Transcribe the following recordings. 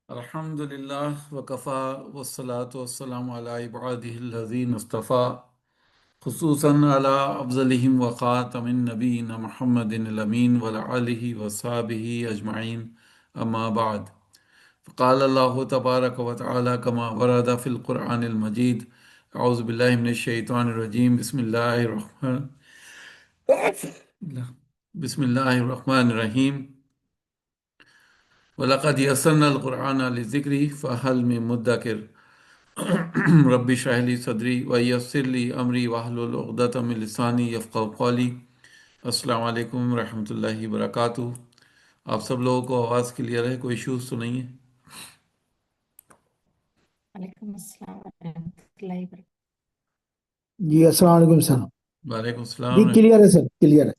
الحمد لله وكفى والصلاة والسلام على عباده الذين اصطفى خصوصا على أفضلهم وخاتم النبيين محمد الأمين وعلى آله وصحبه أجمعين أما بعد فقال الله تبارك وتعالى كما ورد في القرآن المجيد أعوذ بالله من الشيطان الرجيم بسم الله الرحمن الرحيم وَلَقَدْ يَسَّرْنَا الْقُرْآنَ لِلذِّكْرِ فَهَلْ مِن مُّدَّكِرٍ رب اشرح لي صدری ویسر لی امری واحلل عقدۃ من لسانی یفقہوا قولی۔ السلام علیکم ورحمۃ اللہ وبرکاتہ۔ آپ سب لوگوں کو آواز کلیئر ہے؟ کوئی ایشوز تو نہیں ہے؟ وعلیکم السلام ورحمۃ اللہ وبرکاتہ۔ جی السلام علیکم سر۔ وعلیکم جی السلام۔ کلیئر ہے سر، کلیئر ہے۔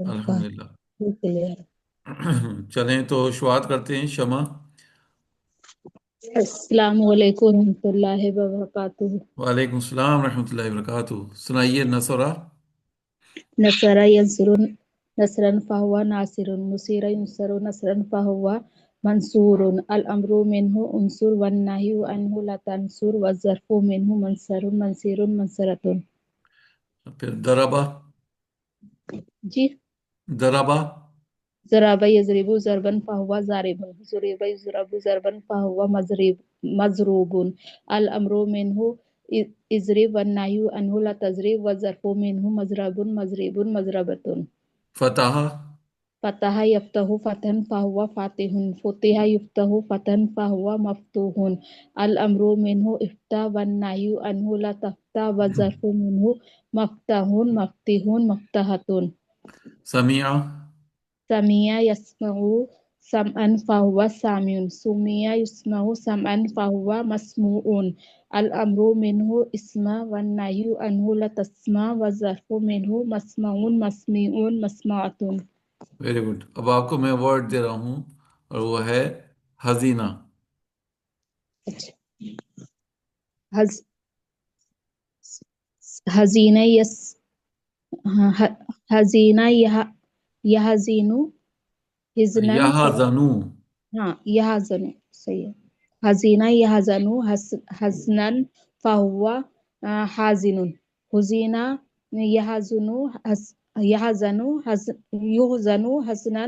الحمدللہ۔ کلیئر۔ چلیں تو شروعات کرتے ہیں۔ شمع۔ السلام علیکم ورحمۃ اللہ وبرکاتہ۔ وعلیکم السلام ورحمۃ اللہ وبرکاتہ۔ سنائیے نصرہ۔ نصر ینصر نصرا فہو ناصر، نصیر ینصر نصرا فہو منصور، الامر منہ انصر والنہی عنہ لا تنصر، والظرف منہ منصر منصیر منصرۃ۔ پھر ضربہ۔ جی ضربہ۔ ضرب یضرب ضربا فهو ضارب، ضرب یضرب ضربا فهو مضروب، الامر منه اضرب والنهي عنه لا تضرب، والظرف منه مضرب مضرب مضربة۔ فتح۔ فتح یفتح فتحا فهو فاتح، فتح یفتح فتحا فهو مفتوح، الامر منه افتح والنهي عنه لا تفتح، والظرف منه مفتح مفتوح مفتوحة۔ سمیع۔ سمع يسمع سمعا فهو سامع، سمع يسمع سمعا فهو مسموع، الأمر منه اسمع والنهي عنه لا تسمع، والظرف منه مسمع مسموع مسموعة۔ Very good. اب آپ کو میں ورڈ دے رہا ہوں اور وہ ہے حزینہ۔ حزینہ یس حزینہ یحزن حزنا، یحزنو۔ ہاں یحزن صحیح ہے۔ حزینہ یحزن حزنا فہو حازن، حزینہ یحزن یحزن یحزن حزنا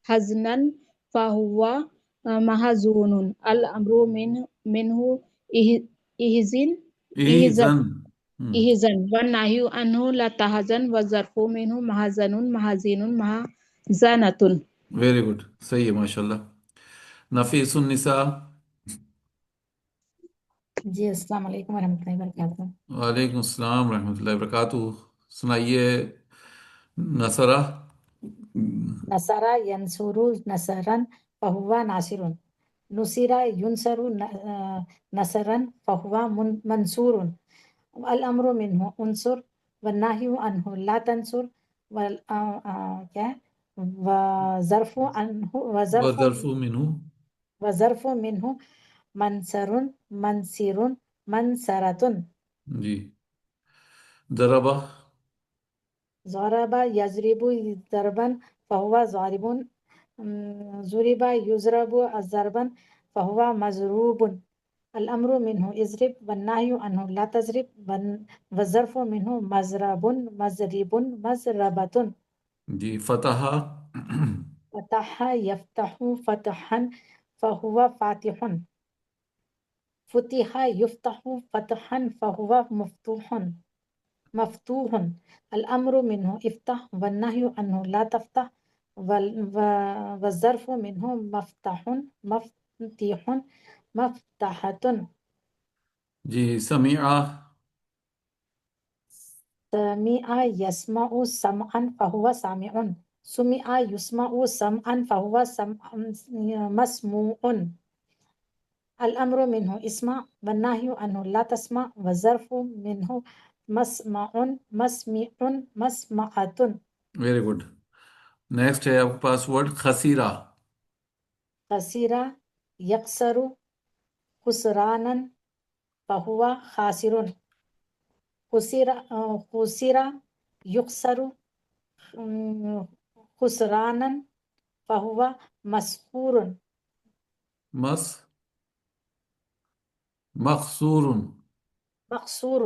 حزنا فہو محزون، الامر منہ احزن ایزن۔ احزن والنہی عنہ لا تحزن، والظرف منہ محزن محزین محزنۃ۔ ویری گڈ، صحیح ہے ماشاءاللہ۔ نفیس النساء۔ جی السلام علیکم ورحمۃ اللہ وبرکاتہ۔ وعلیکم السلام ورحمۃ اللہ وبرکاتہ۔ سنائیے نصرہ۔ نصر ینصر نصرا فہو ناصر، نصر ینصر نصرا فہو منصور، الامر منہ انصر والنہی عنہ لا تنصر، وظرف وظرف منہ۔ وظرف منہ منصر منصر منصرۃ۔ جی۔ ضربہ۔ ضرب یضرب ضربا فهو ضارب، ضرب یضرب ضربا فهو مضروب، الامر منه اضرب والنهي عنه لا تضرب، والظرف منه مضرب مضرب مضربة۔ جی۔ فتح۔ فتح یفتح فتحا فهو فاتح، فتح یفتح فتحا فهو مفتوح مفتوح، الامر منه افتح والنهي عنه لا تفتح، والظرف منه مفتح مفتوح مفتحة۔ جی۔ سمیع۔ سمع یسمع سمعا فهو سامع، سمع یسمع سمعا فهو مسموع، الامر منه اسمع والنهي عنه لا تسمع، والظرف منه مسمع مسمع مسمعۃ۔ Very good. نیکسٹ ہے آپ کے پاس ورڈ خسیرہ۔ خسیرہ یخسر خسرانا فہو خاسر، خسر یخسر خسرانا فہو مسخور، مس۔ مقصور. مقصور.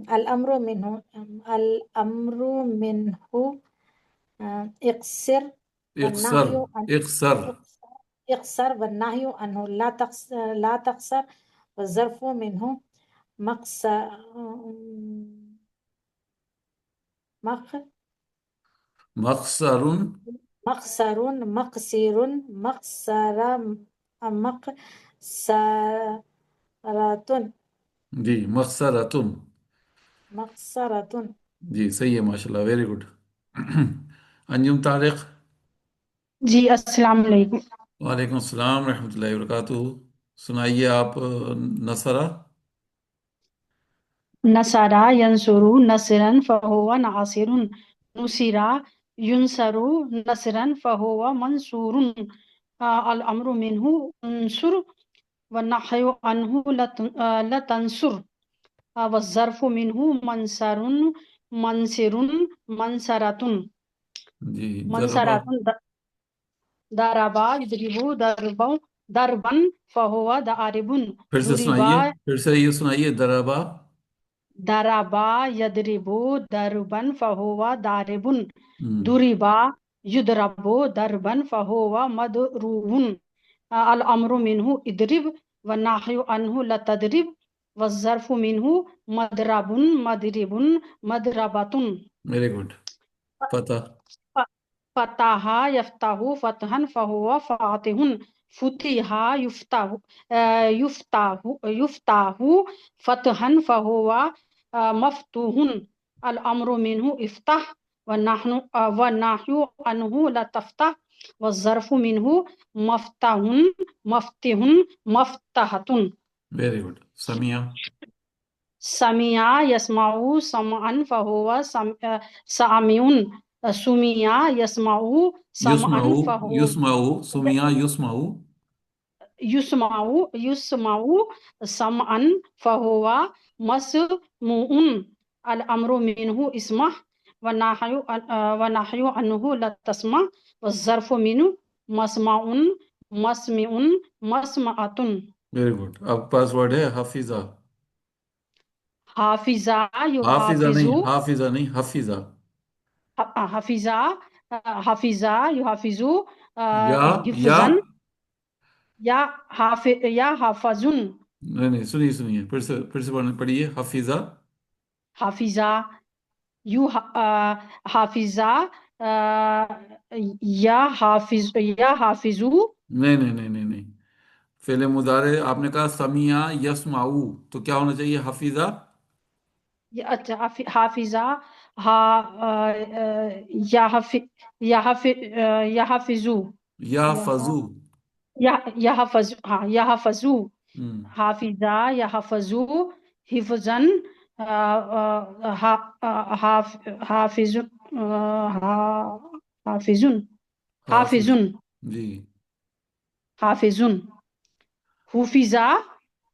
الأمر منه اقصر اقصر. والنهي عن اقصر. اقصر والنهي عنه لا تقصر والظرف منه مقصر مقصر. مقصر مقصر مقصرة جی مقصرتن. مقصرة. جی صحیح ہے ماشاءاللہ، ویری گڈ. انجم طارق. جی السلام علیکم. وعلیکم السلام ورحمۃ اللہ وبرکاتہ. سنائیے آپ نصرہ. نصرا ینصرو نصرا فہو ناصر. نصرا ینصرو نصرا فہو منصور. الامر منہ انصر والنہی عنہ لتنصر. والظرف منہ منصر منصر منصرۃ. جی ضربہ. منصرۃ ضربا یضرب ضربا فہو ضارب. پھر سے ضربا سنائیے، پھر سے یہ سنائیے. ضربہ. ضربا یضرب ضربا فہو ضارب. ہم، ضربا یضرب ضربا فہو مضروب. الامر منہ اضرب والنہی عنہ لتضرب. والظرف منہ مضرب مضرب مضربۃ. Very good. فتح. فتح یفتح فتحا فہو فاتح. فتح یفتح یفتح فتحا فہو مفتوح. الامر منہ افتح والنہی عنہ لتفتح. والظرف منہ مفتح مفتح مفتحۃ. Very good. سمیع. سمع یسمع سمعا فہو سامع. سمع یسمع سمعا یسمعو. فہو یسمعو. سمیع یسمعو. یسمع یسمع سمعا فہو مسموع. الامر منہ اسمع والنہی عنہ لتسمع. والظرف منہ مسمع مسمع مسمعۃ. Very good. اب پاس ورڈ ہے حافظہ. حافظہ حافظہ یحافظ. نہیں، حافظہ نہیں، حفظہ. حافظہ حافظہ یحافظ یا حفظا یا حافظ. نہیں سنیے سنیے، پھر سے پڑھیے. حفظہ. حافظہ حافظہ یا حافظ. نہیں، فعل مضارع آپ نے کہا سمیع یسمعو، تو کیا ہونا چاہیے؟ حفظہ. اچھا حافظہ یحفظو یا فضو. یحفظ ہاں یحفظو. ہم، حافظہ یحفظو حفظا حافظ حافظ حافظ جی. حافظ. حفظہ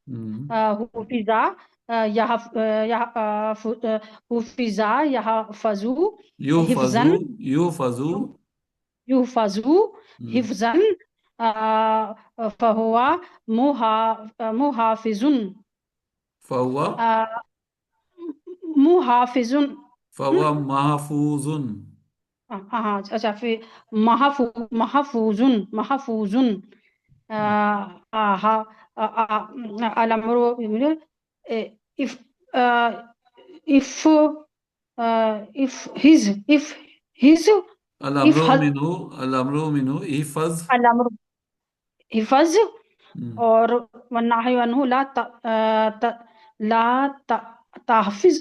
ہم، حفظہ حفظہ یحفظو حفظا یحفظو. یحفظو حفظا فہو محافظ. فہو محافظ. محفوظ. ہاں اچھا پھر محفوظ محفوظ. الامر his الامر منہ احفظ. الامر حفظ. ہم، اور والنہی عنہ لا تحفظ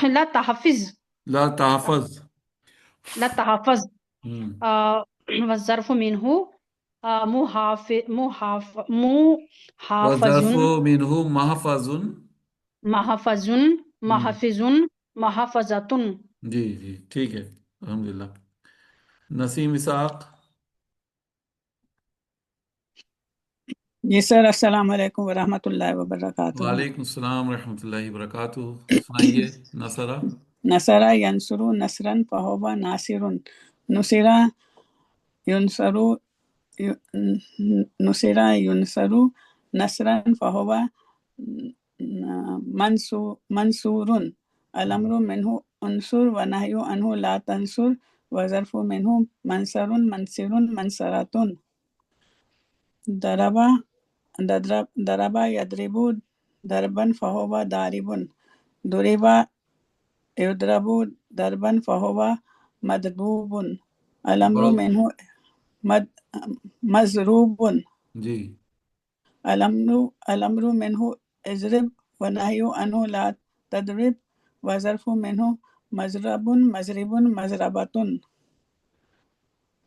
لا تحفظ لا تحفظ. لا تحفظ. ہم، والظرف منہ وظرف محافظ منہ محفظ. محفظ محفظ محفظۃ. جی ٹھیک ہے الحمدللہ. نسیم اسحاق. جی سر، السلام علیکم ورحمۃ اللہ وبرکاتہ. وعلیکم السلام ورحمۃ اللہ وبرکاتہ. سنائیے نصرہ. نصرا ینصرو نصرا فہو ناصر. نصرا ینصرو نصرا ینصرو نصرا فهو منصور الأمر منه انصر ونهي عنه لا تنصر وظرف منه منصر منصر منصرة ضرب يضرب ضربا فهو ضارب ضرب يضرب ضربا فهو مضروب الأمر بہت منه مضروب جی الأمر منه اضرب ونهي عنه لا تضرب وظرف منه مضرب مضرب مضربة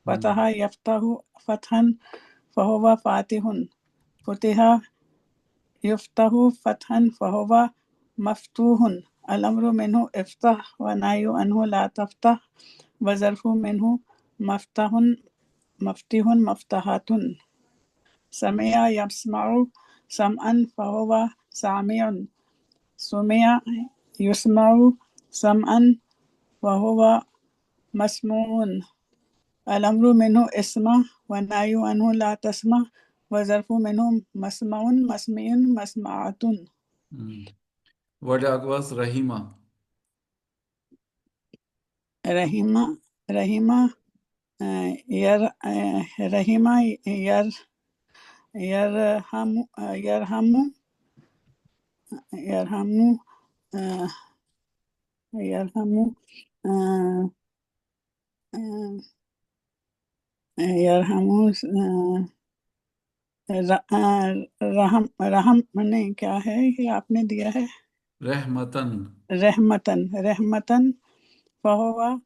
فتح يفتح فتحا فهو فاتح فتح يفتح فتحا فهو مفتوح الأمر منه افتح ونهي عنه لا تفتح وظرف منه مفتح مفتوح مفتاحة سمع يسمع سمعا فهو سامع سمع يسمع سمعا وهو مسموع الأمر منه اسمع والنهي عنه لا تسمع وظرف منه مسمع مسمع مسمعة ورڈ آگواز رحیمہ رحمة رحمة ير رحمة يرحم يرحم يرحم يرحم يرحم رحم رحم نہیں کیا ہے یہ آپ نے دیا ہے رحمتن رحمتن رحمتن فهو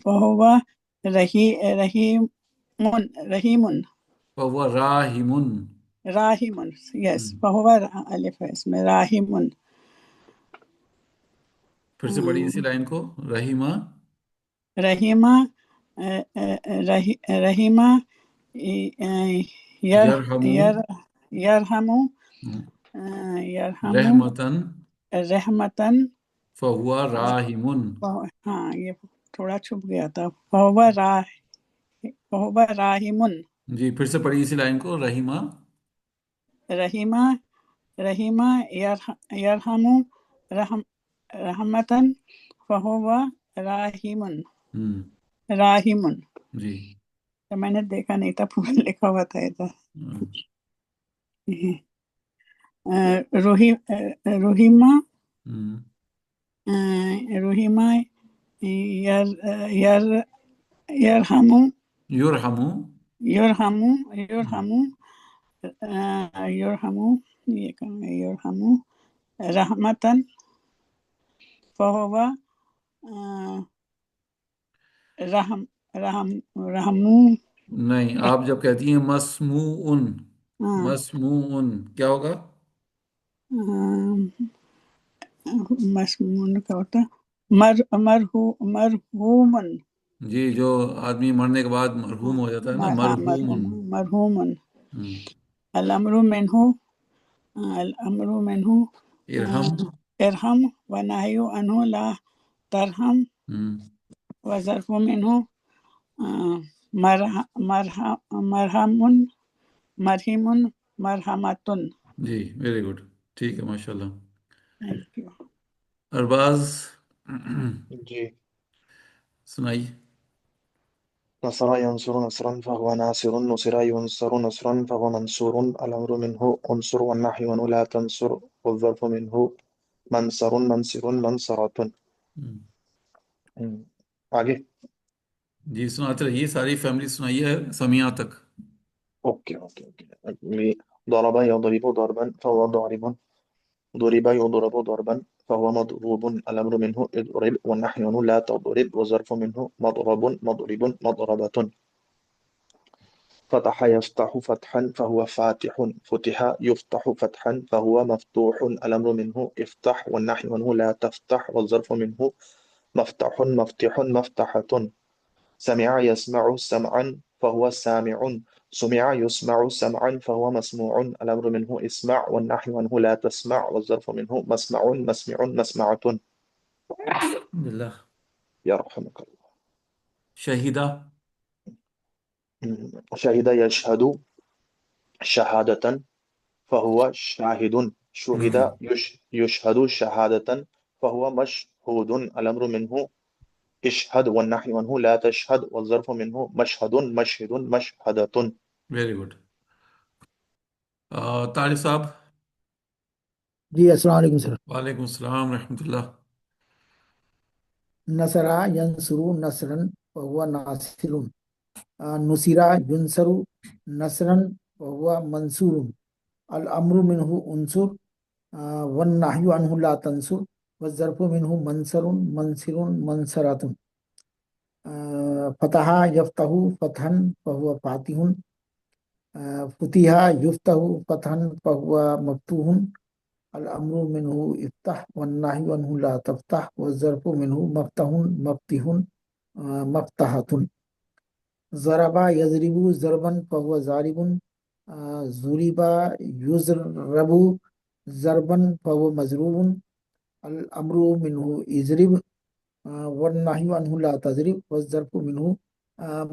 فهو رحیم رحیم فهو راحم راحم یس فهو الف ہے اس میں راحم پھر سے پڑھیے اسی لائن کو رحیمہ رحیمہ رحیمہ یرحم یرحم یرحم رحمتن رحمتن فهو راحم ہاں یہ تھوڑا چھپ گیا تھا فهو راحم جی پھر سے پڑھیے اسی لائن کو رحیمہ رحیمہ رحیمہ یرحم رحمتن فهو راحم راحم جی تو میں نے دیکھا نہیں تھا پورا لکھا ہوا تھا ادھر رحیمہ رحیمہ یرحم یرحم یرحم یرحم یرحم یہ کہاں ہے یرحم رحمتن فهو رحم نہیں آپ جب کہتی ہیں مسموعن مسموعن کیا ہوگا مسمون کا ہوتا مرحومن جی جو آدمی مرنے کے بعد مرحوم ہو جاتا ہے نا مرحومن مرحومن الامر منہ الامر منہ ارحم ارحم ونہی عنہ لا ترحم وظرف منہ مرحم مرحم مرحمتن جی ویری گڈ ٹھیک ہے ماشاء اللہ تھینک یو ارباز جی سنائیے نصر ينصر نصرا فهو ناصر نصر ينصر نصرا فهو منصور الأمر منه انصر والنحي عنه لا تنصر والظرف منه منصر منصر منصرة آگے جی سناتے رہیے ساری فیملی سنائیے سمیع تک اوکے ضرب يضرب ضربا فهو ضارب ضرب يضرب ضربا فهو مضروب الأمر منه اضرب والنحي عنه لا تضرب والظرف منه مضرب مضرب مضربة فتح يفتح فتحا فهو فاتح فتح يفتح فتحا فهو مفتوح الأمر منه افتح والنحي عنه لا تفتح والظرف منه مفتح مفتح مفتحة سمع يسمع سمعا فهو سامع سمع يسمع سمعا فهو مسموع الأمر منه اسمع والنحي عنه لا تسمع والظرف منه مسمع مسمع مسمعة باللہ يرحمك الله شہیدہ شهد يشهد شهادة فهو شاهد. شهد يشهد شهادة فهو مشهود. الأمر منه اشهد والنحي عنه لا تشهد والظرف منه مشهد مشهد مشهدة. Very good. طارق صاحب. جی السلام علیکم سر. وعلیکم السلام ورحمۃ اللہ. نصرا ینصرو نصرن فهو ناصر. نصرا ینصر نصرن فهو منصور. الامر منه انصر والنهي عنه لا تنصر والظرف منه منصر منصر منصرات. فتح یفتح فتحا فهو فاتح. فتح یفتح فتحا فهو مفتوح. الامر منه افتح والنهي عنه لا تفتح والظرف منه مفتح مفتح مفتحة. ضرب يضرب ضربا فهو ضارب. ضرب يضرب ضربا فهو مضروب. الامر منه اضرب والنهي عنه لا تضرب والظرف منه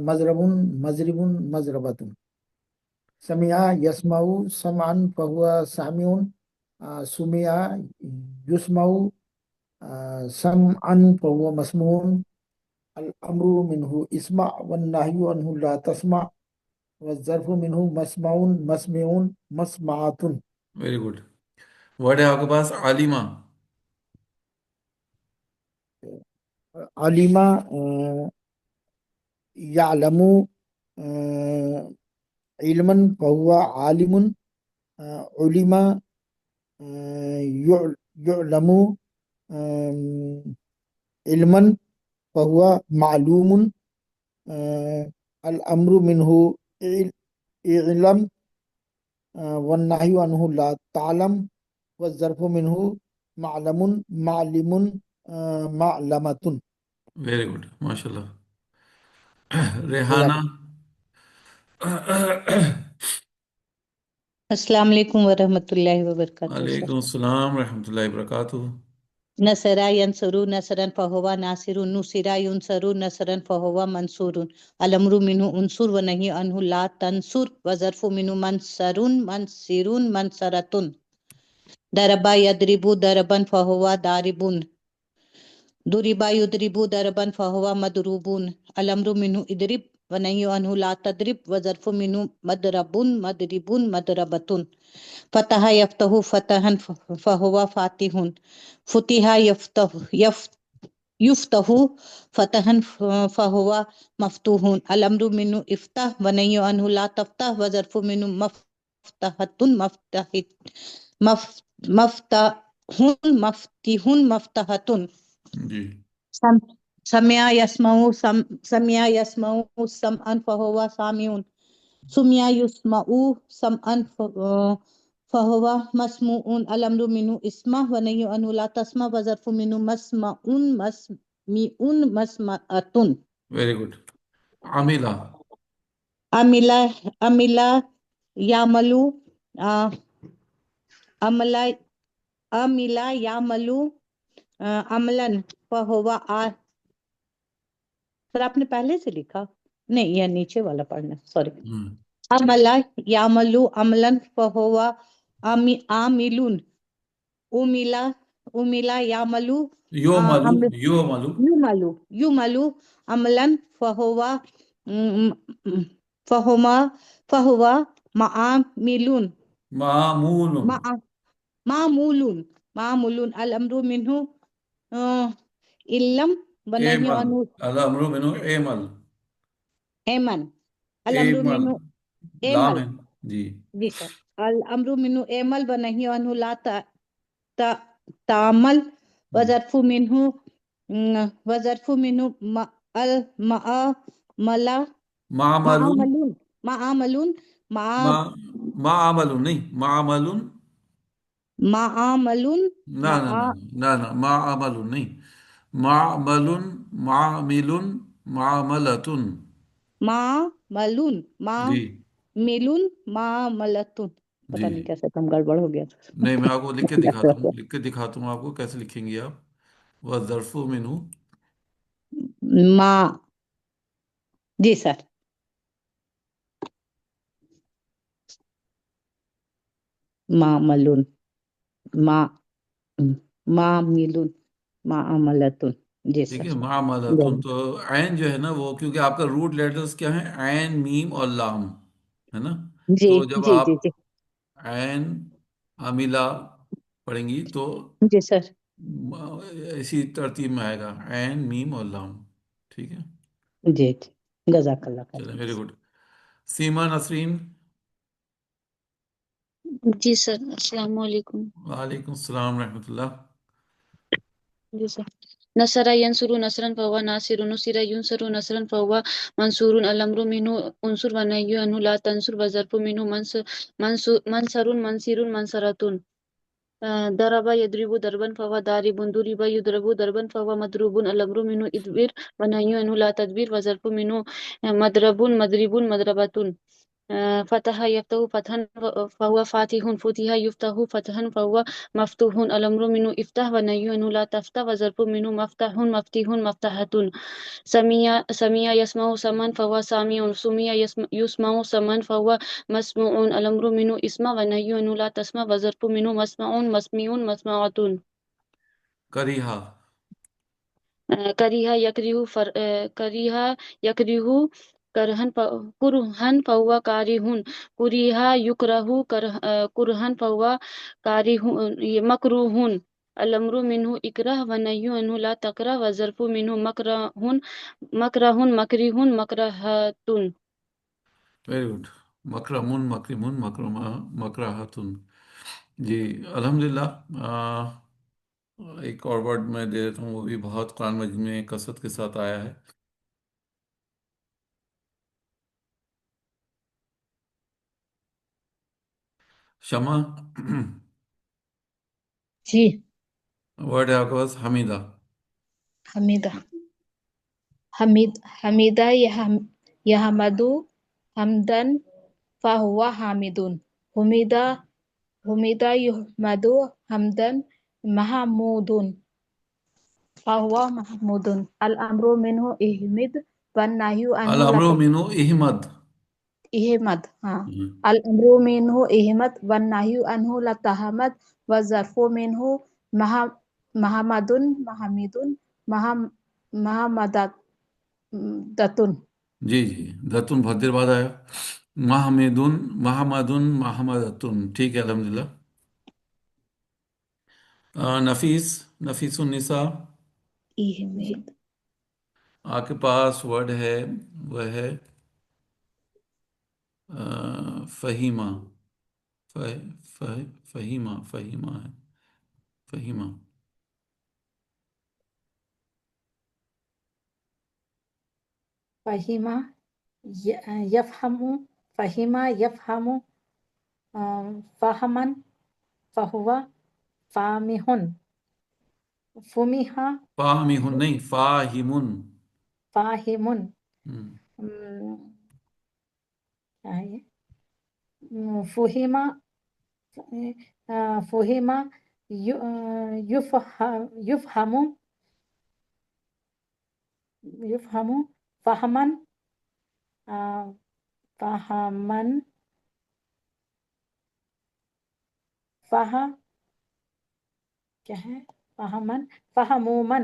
مضرب مضرب مضربة. سمع يسمع سمعا فهو سامع. سمع يسمع سمعا فهو مسموع. الأمر منه اسمع والنهي عنه لا تسمع والظرف منه مسمع مسمع مسمعات. Very good. ورڈ ہے آپ کے پاس عالمہ. علم يعلم علما فهو عالم. علم يعلم علما فهو معلوم. الأمر منه اعلم والنهي عنه لا تعلم والظرف منه معلم معلم معلمة. ویری گڈ ماشاء اللہ. ریحانہ. السلام علیکم ورحمۃ اللہ وبرکاتہ. وعلیکم السلام ورحمۃ اللہ وبرکاتہ. نصرا ینصرو نصرا فہو ناصر. نصرا ینصرو نصرا فہو منصور. الامر منہ انصر ونہی عنہ لا تنصر وظرف منہ منصر منصر منصرۃ. ضربا یضرب ضربا فہو ضارب. ضربا یضرب ضربا فہو مضروب. الامر منہ اضرب ونہی عنہ لا تضرب وظرف منہ مضرب مضرب مضربۃ. فتح یفتح فتحا فہو فاتح. فتح یفتح یفتح فتحا فہو مفتوح. الامر منہ افتح ونہی عنہ لا تفتح وظرف منہ مفتحۃ مفتح مفتح مفتح مفتحۃ. جی. سمع یسمع سمع یسمع سمعا فہو سامع. سمع یسمع سمعا فہو مسموع. الامر منہ اسمع ونہی عنہ لا تسمع وظرف منہ مسمع مسمع مسمعۃ. Very good. عاملہ. عملا عملا یعمل عملا عملا یعمل عملا فہو سر آپ نے پہلے سے لکھا نہیں، یہ نیچے والا پڑھنا، سوری. عملا یعمل عملا فہو عامل. عملا عملا یعمل یعمل یعمل عملا فہو فہو معامل معمول معمول. الامر منہ علم ونہی عنہ الامر منہ اعمل. ایمن. الامر منہ ایمل. جی. جی سر. الامر منہ ایمل ونہی عنہ لا تعمل وظرف منہ المعاملہ معاملون معاملون معامل نہیں معامل. معاملون نہ معامل نہیں. معامل معامل معاملۃ. معاملون معاملون معاملۃ. پتہ نہیں کیسے کم گڑبڑ ہو گیا. نہیں میں آپ کو لکھ کے دکھاتا ہوں آپ کو کیسے لکھیں گے آپ. وظرف منہ ما. جی سر. معملون ما معملون معاملتون. جی ٹھیک سر. ہے، معاملتن. تو عین جو ہے نا وہ کیونکہ آپ کا روٹ لیٹرز کیا ہیں، عین، میم اور لام ہے نا. جی تو جب جی آپ جی جی عین عاملہ پڑھیں گی تو جی سر. اسی ترتیب میں آئے گا، عین، میم اور لام. ٹھیک ہے، جی جی جزاک اللہ خیر. چلیں، ویری گڈ. سیما نسرین. جی سر، السلام علیکم. وعلیکم السلام رحمۃ اللہ. جی سر. نصر ینصر نصرا فهو ناصر، نصر ينصر نصرا فهو منصور، الامر منه انصر والنهي عنه لا تنصر، والظرف منه منصر منصر منصرة. ضرب يضرب ضربا فهو ضارب، ضرب يضرب ضربا فهو مضروب، الامر منه ادبر والنهي عنه لا تدبر، والظرف منه مضرب مضرب مضربة. فتح يفتح فتحا فهو فاتح، فتح يفتح فتحا فهو مفتوح، الامر منه افتح والنهي عنه لا تفتح، والظرف منه مفتح مفتوح مفتحة. سمع يسمع سمعا فهو سامع، سمع يسمع سمعا فهو مسموع، الامر منه اسمع والنهي عنه لا تسمع، والظرف منه مسمع مسمع مسمعة. کریہا. کریہ کریہ یکریہ کرہن فہو کارہن، کریہ یکرہ کرہن فہو مکروہن، الامر منہ اکرہ والنہی عنہ لا تکرہ، والظرف منہ مکرہن مکرہن مکرہۃ. Very good. مکرمن مکرمن مکرمہ مکراہتن. جی الحمدللہ. ایک اور ورڈ میں دے دیتا ہوں، وہ بھی بہت قرآن مجید میں کثرت کے ساتھ آیا ہے. شمع. جی. ورڈ ہے آپ کے پاس حمیدہ. حمیدہ. حمیدہ یحمدو حمدن فہو حامدون، حمیدہ یحمدو حمدن محمودون فہو محمودون، الامر منہ احمد والنہی عنہ الامر منہ احمد. احمد. ہاں. الامر منہ احمد والنہی عنہ لتحمد، والظرف منہ محمدن محمدن محمدتن. جی جی، دتن بہت دیر بعد آیا. محمدن محمدن محمدتن. ٹھیک ہے، الحمدللہ. نفیس النساء. احمد. آپ کے پاس ورڈ ہے، وہ ہے فہیمہ. فہیمہ فہیمہ ہے، فہیمہ. فہیمہ یفہم، فہیمہ یفہم فہمن فہو فامہن، فمہا فاہمن نہیں، فاہمن. فاہمن. فہیمہ فہیمہ یفہم فہمن فہمن کیا ہے، فہمن فہمومن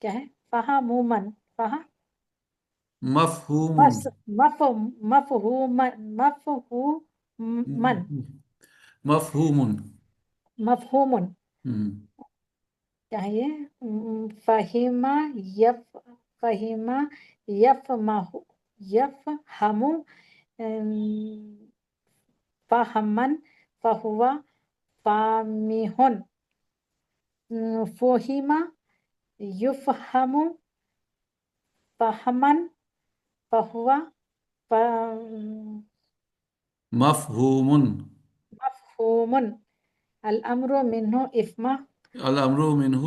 کیا ہے، فہمومن مفہومن. مفہومن مفہومن. کیا ہے یہ، فہیمہ یفہم فہمن فہو فامہن، فہیمہ یفہم فہمن فہو مفہومن. الامر منہ الامر منہ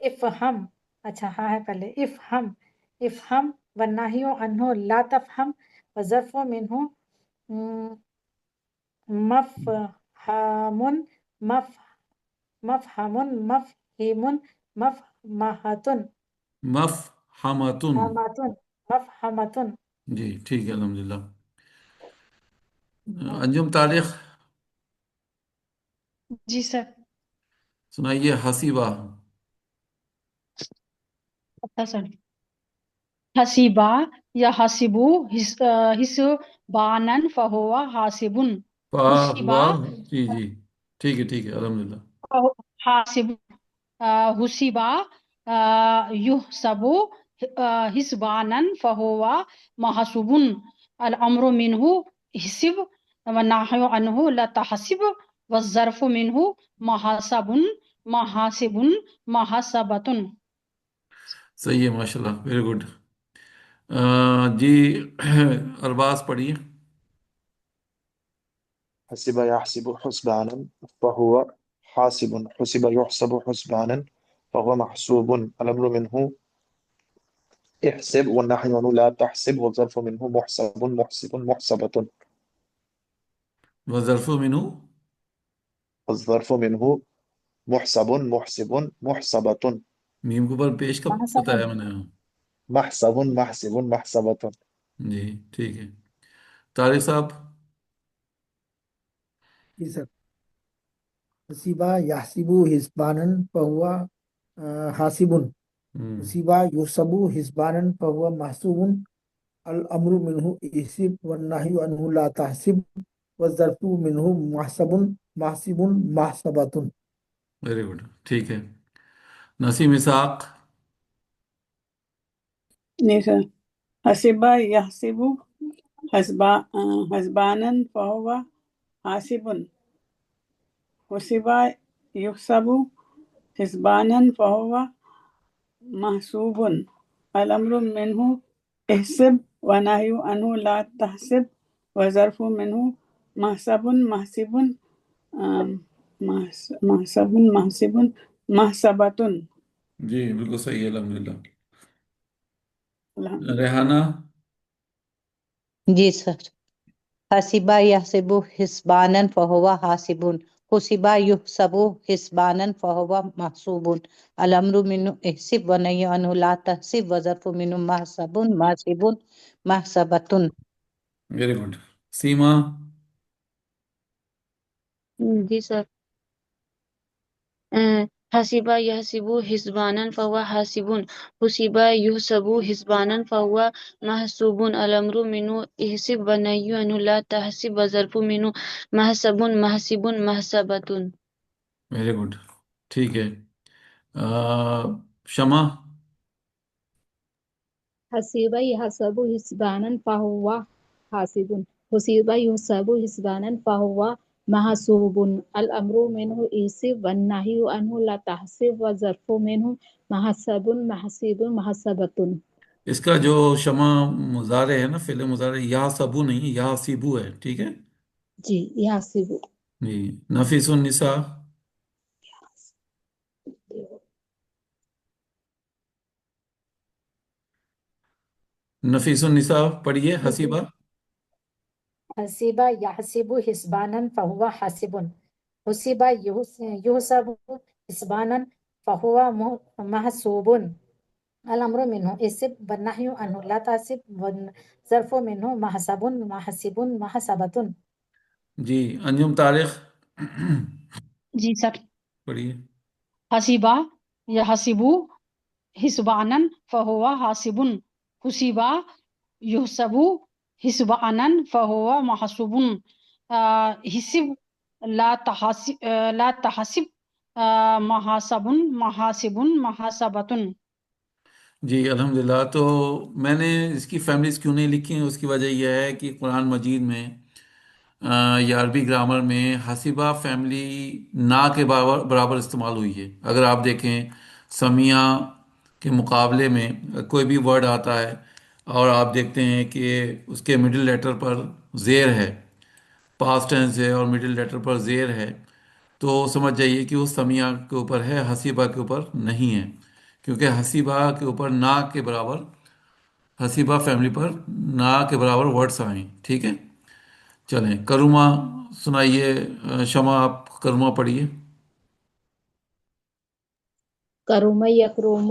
افہم. اچھا ہاں ہے پہلے، افہم والنہی عنہ لا تفہم، وظرف منہ مفہم مفہمۃ. مفہمتن. مفہمۃ. جی ٹھیک ہے، الحمدللہ. انجم طارق جی سر. سنائیے حسیبہ. اچھا سر. حسیبہ یا حسیبو حسبانن فہو حاسبن. فا حسیبہ ہوا. جی جی ٹھیک ہے الحمدللہ. حاسب. حسیبہ یحسبو حسبانن فہو محسوبن. الامر منہ حسب والنہی عنہ لا تحسب والظرف منہ محاسبن محاسبتن. صحیح ہے ماشاءاللہ ویری گڈ. جی ارباز پڑھیے. حسب يحسب حسبانا فهو حاسب حسب يحسب حسبانا فهو محسوب الأمر منه احسب والنحي عنه لا تحسب والظرف منه محسب محسب محسبة وظرف منو. والظرف منه محسب محسب محسبة میم کے اوپر پیش کب بتایا میں نے؟ محسب محسب محسبة. جی ٹھیک ہے. طارق صاحب. جی سر. حسیبہ یحسبو حسبانن فہو حاسبن حسیبہ یحسبو حسبانن فہو محسوبن الامر منہ احسب والنہی عنہ لا تحسب والظرف منہ محسب محسب محسبۃ. ویری گڈ ٹھیک ہے. نسیم اسحاق. جی سر. حسبہ یحسب حسبانن فہو حاسبن حسبہ یحسب حسبانن فہو محسوبن الامر منہ احسب ونہی عنہ لا تحسب وظرف منہ محسب محسب محسب محسب محسبۃ. جی بالکل صحیح ہے الحمدللہ. ریحانہ. جی سر. حسبہ یحسب حسبانن فہو حاسبن حسبہ یحسب حسبانن فہو محسوب الامر منہ احسب ونہی عنہ لا تحسب وظرف منہ محسب محسب محسبۃ. Very good. سیما. جی سر. حسبہ یحسب حسبانن فہو حاسبن حسبہ یحسب حسبانن فہو محسوب الامر منہ احسب والنہی عنہ لا تحسب والظرف منہ محسب محسب محسبۃ. ویری گڈ ٹھیک ہے. شمع. حسیبہ یحسب حسبانن فہو حاسب حسیبہ یحسب حسبانن فہو محسوب الامر منہ احسب والنہی عنہ لا تحسب والظرف منہ محسب محسب محسبۃ. اس کا جو شمع مضارع ہے نا فعل مضارع یا سبو نہیں یا سیبو ہے. ٹھیک ہے جی یحسب. جی. نفیس النساء. نفیس النساء پڑھیے. حسیبہ. حسیبہ یحسب حسبانن فہو حاسبن حسیبہ یحسب حسبانن فہو محسوب الامر منہ احسب والنہی عنہ لا تحسب والظرف منہ محسب محسب محسبۃ. جی انجم طارق جی سر. پڑھیے. حسیبہ یا حسیبو حسبانن فہو حاسبن حسیبہ یحسبو حسبانن فہو محسوبن حسب لا تحسب محاسبن محاسبن محاسبۃ. جی الحمدللہ. تو میں نے اس کی فیملیز کیوں نہیں لکھی ہیں اس کی وجہ یہ ہے کہ قرآن مجید میں یا عربی گرامر میں حسیبہ فیملی نا کے برابر استعمال ہوئی ہے. اگر آپ دیکھیں سمیہ کے مقابلے میں کوئی بھی ورڈ آتا ہے اور آپ دیکھتے ہیں کہ اس کے مڈل لیٹر پر زیر ہے، پاسٹ ٹینس ہے اور مڈل لیٹر پر زیر ہے، تو سمجھ جائیے کہ وہ سمیہ کے اوپر ہے، حسیبہ کے اوپر نہیں ہے. کیونکہ حسیبہ کے اوپر نا کے برابر، حسیبہ فیملی پر نا کے برابر ورڈس آئیں. ٹھیک ہے چلیں. کرما سنائیے. شمع آپ کرما پڑھیے. کرم یکرم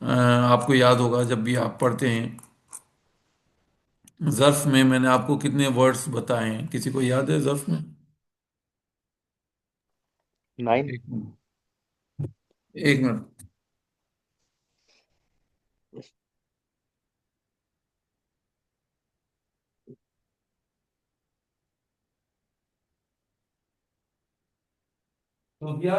آپ کو یاد ہوگا جب بھی آپ پڑھتے ہیں ظرف میں نے آپ کو کتنے ورڈز بتائے ہیں، کسی کو یاد ہے ظرف میں؟ 9. ایک منٹ، ایک منٹ۔ تو کیا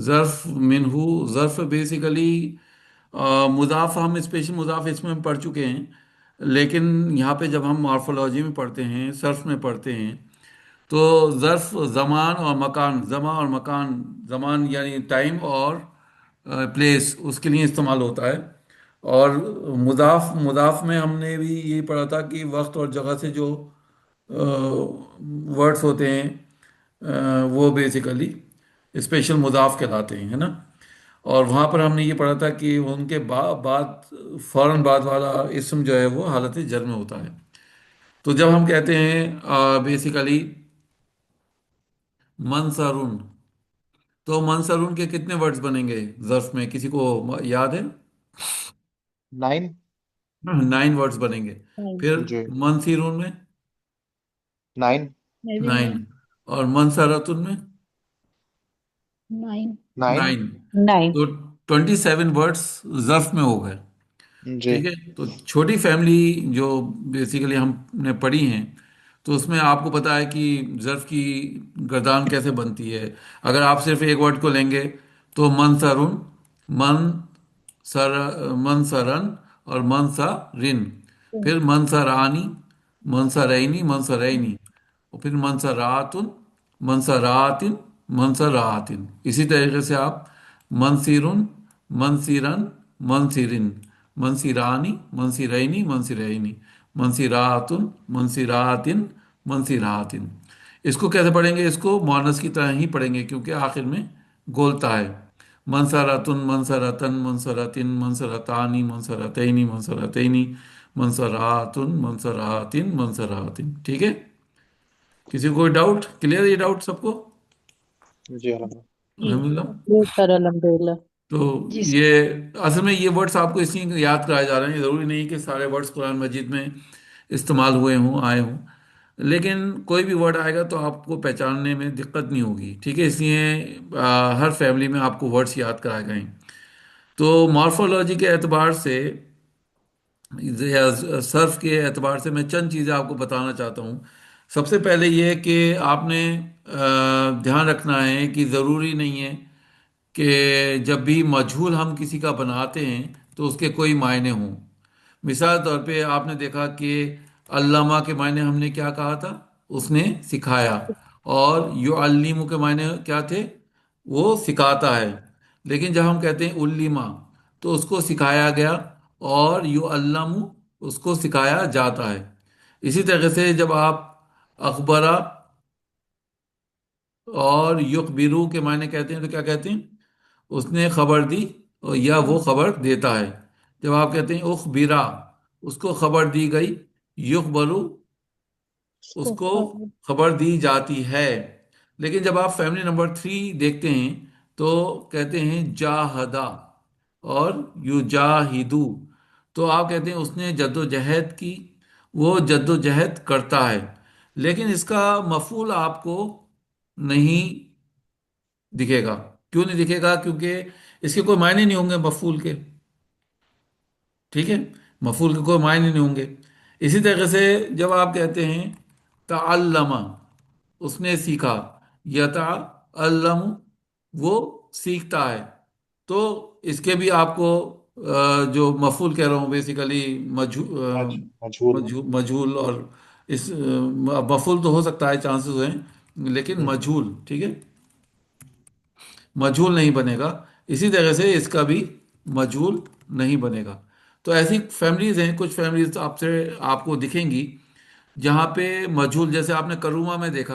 ظرف منہو، ظرف بیسیکلی مضاف، ہم اسپیشل مضاف اس میں پڑھ چکے ہیں، لیکن یہاں پہ جب ہم مارفولوجی میں پڑھتے ہیں، صرف میں پڑھتے ہیں، تو ظرف زمان اور مکان، زمان اور مکان، زمان یعنی ٹائم اور پلیس، اس کے لیے استعمال ہوتا ہے۔ اور مضاف میں ہم نے بھی یہی پڑھا تھا کہ وقت اور جگہ سے جو ورڈز ہوتے ہیں وہ بیسیکلی اسپیشل مضاف کہلاتے ہیں، ہے نا۔ اور وہاں پر ہم نے یہ پڑھا تھا کہ ان کے بعد فوراً بعد والا اسم جو ہے وہ حالت جر میں ہوتا ہے۔ تو جب ہم کہتے ہیں بیسیکلی منصرون، تو منصرون کے کتنے ورڈز بنیں گے ظرف میں، کسی کو یاد ہے؟ 9. 9 ورڈز بنیں گے۔ پھر جی منصرون میں 9. میں بھی 9، اور منصرتن میں 9 9. 9، 9. تو 27 ورڈز ظرف میں ہو گئے۔ جی ٹھیک ہے، تو چھوٹی فیملی جو بیسیکلی ہم نے پڑھی ہیں، تو اس میں آپ کو پتا ہے کہ ظرف کی گردان کیسے بنتی ہے۔ اگر آپ صرف ایک ورڈ کو لیں گے تو منصرن، من سر، منصرن اور منصرن، پھر منصرانی، منصرینی، منصرینی، اور پھر منصراتن، منصراتن، منصراتن۔ اسی طریقے سے آپ منصرن، منصرن، منصرن، منصرانی، منصرینی، منصرینی، منصراتن، منصراتن، منصراتن۔ اس کو کیسے پڑھیں گے؟ اس کو مؤنث کی طرح ہی پڑھیں گے کیونکہ آخر میں گولتا ہے۔ منصراتن، منصراتن، منصراتن، منصراتانی، منصراتینی، منصراتینی، منصراتن، منصراتن، منصراتن۔ ٹھیک ہے، کسی کو کوئی ڈاؤٹ؟ کلیئر یہ ڈاؤٹ سب کو؟ جی الحمد جی الحمدللہ۔ Yes, sir, alhamdulillah. تو جی سر۔ یہ اصل میں یہ ورڈز آپ کو اس لیے یاد کرائے جا رہے ہیں، ضروری نہیں کہ سارے ورڈز قرآن مجید میں استعمال ہوئے ہوں، آئے ہوں، لیکن کوئی بھی ورڈ آئے گا تو آپ کو پہچاننے میں دقت نہیں ہوگی، ٹھیک ہے۔ اس لیے ہر فیملی میں آپ کو ورڈز یاد کرائے گئے ہیں۔ تو مارفولوجی کے اعتبار سے یا صرف کے اعتبار سے میں چند چیزیں آپ کو بتانا چاہتا ہوں۔ سب سے پہلے یہ کہ آپ نے دھیان رکھنا ہے کہ ضروری نہیں ہے کہ جب بھی مجہول ہم کسی کا بناتے ہیں تو اس کے کوئی معنی ہوں۔ مثال طور پہ آپ نے دیکھا کہ علامہ کے معنی ہم نے کیا کہا تھا؟ اس نے سکھایا۔ اور یعلم کے معنی کیا تھے؟ وہ سکھاتا ہے۔ لیکن جب ہم کہتے ہیں علمہ تو اس کو سکھایا گیا، اور یعلم اس کو سکھایا جاتا ہے۔ اسی طریقے سے جب آپ اخبرہ اور یخبرو کے معنی کہتے ہیں تو کیا کہتے ہیں؟ اس نے خبر دی یا وہ خبر دیتا ہے۔ جب آپ کہتے ہیں اخبرا، اس کو خبر دی گئی، یخبرو اس کو خبر دی جاتی ہے۔ لیکن جب آپ فیملی نمبر 3 دیکھتے ہیں تو کہتے ہیں جاہدہ اور یجاہدو، تو آپ کہتے ہیں اس نے جد و جہد کی، وہ جد و جہد کرتا ہے۔ لیکن اس کا مفعول آپ کو نہیں دکھے گا۔ کیوں نہیں دکھے گا؟ کیونکہ اس کے کوئی معنی نہیں ہوں گے مفعول کے، ٹھیک ہے، مفعول کے کوئی معنی نہیں ہوں گے۔ اسی طریقے سے جب آپ کہتے ہیں تعلم، اس نے سیکھا، یتعلم وہ سیکھتا ہے، تو اس کے بھی آپ کو جو مفعول کہہ رہا ہوں بیسیکلی مجہول. مجھول، اور اس مفعول تو ہو سکتا ہے، چانسز ہیں، لیکن مجھول، ٹھیک ہے، مجھول نہیں بنے گا۔ اسی طرح سے اس کا بھی مجہول نہیں بنے گا۔ تو ایسی فیملیز ہیں، کچھ فیملیز آپ کو دکھیں گی جہاں پہ مجہول، جیسے آپ نے کروما میں دیکھا